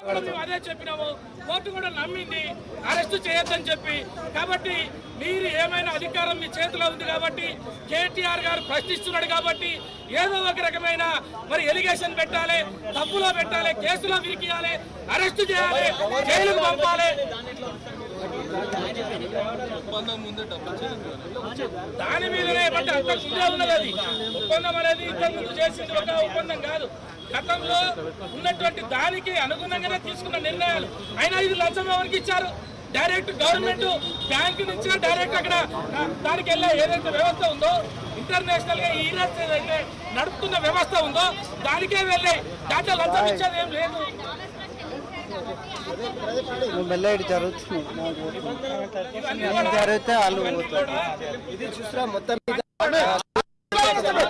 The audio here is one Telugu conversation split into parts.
మేము అదే చెప్పినాము, కోర్టు కూడా నమ్మింది అరెస్టు చేయొద్దని చెప్పి. కాబట్టి మీరు ఏమైనా అధికారం మీ చేతిలో ఉంది కాబట్టి, కేటీఆర్ గారు ప్రశ్నిస్తున్నాడు కాబట్టి ఏదో ఒక రకమైన మరి ఎలిగేషన్ పెట్టాలి, తప్పులో పెట్టాలి, కేసులో విరికియాలి, అరెస్టు చేయాలి, జైలుకు పంపాలి. దాని మీదనే బట్టి అంతకు ముందే ఉన్నది. అది ఒప్పందం అనేది ఇంతకు ముందు చేసింది ఒక ఒప్పందం కాదు, గతంలో ఉన్నటువంటి దానికి అనుగుణంగానే తీసుకున్న నిర్ణయాలు. అయినా ఇది లంచం ఎవరికి ఇచ్చారు? డైరెక్ట్ గవర్నమెంట్ బ్యాంకు నుంచి డైరెక్ట్ అక్కడ దానికి వెళ్ళే ఏదైతే వ్యవస్థ ఉందో, ఇంటర్నేషనల్ గా ఈ ఏదైతే నడుపుతున్న వ్యవస్థ ఉందో దానికే వెళ్ళాయి. దాంట్లో లంచం ఇచ్చేది ఏం లేదు.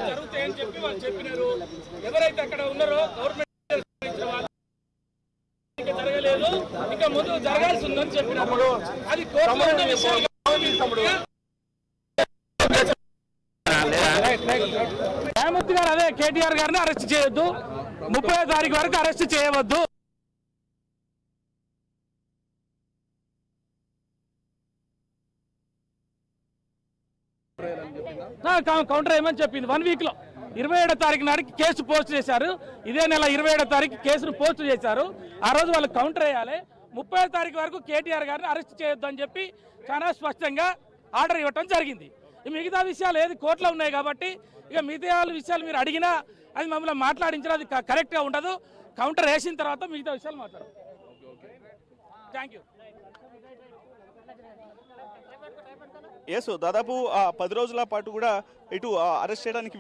జరుగుతాయని చెప్పి వాళ్ళు చెప్పినారు. ఎవరైతే అక్కడ ఉన్నారో గవర్నమెంట్ జరగలేదు, ఇంకా ముందు జరగాల్సి ఉందని చెప్పినప్పుడు అది కోర్టులో ఉన్న విషయం. న్యాయమూర్తి గారు అదే కేటీఆర్ గారిని అరెస్ట్ చేయొద్దు, 30వ తారీఖు వరకు అరెస్ట్ చేయవద్దు. కౌంటర్ ఏమని చెప్పింది. 1 వీక్ లో 27వ తారీఖు నాటికి కేసు పోస్ట్ చేశారు. ఇదే నెల 27వ తారీఖు కేసును పోస్ట్ చేశారు. ఆ రోజు వాళ్ళు కౌంటర్ వేయాలి. 30వ తారీఖు వరకు కేటీఆర్ గారిని అరెస్ట్ చేయొద్దు అని చెప్పి చాలా స్పష్టంగా ఆర్డర్ ఇవ్వటం జరిగింది. ఈ మిగతా విషయాలు ఏది కోర్టులో ఉన్నాయి కాబట్టి ఇక మిగతా విషయాలు మీరు అడిగినా అది మమ్మల్ని మాట్లాడించినా అది కరెక్ట్గా ఉండదు. కౌంటర్ వేసిన తర్వాత మిగతా విషయాలు మాట్లాడదు. Thank you. దాదాపు 10 రోజుల పాటు కూడా ఇటు అరెస్ట్ చేయడానికి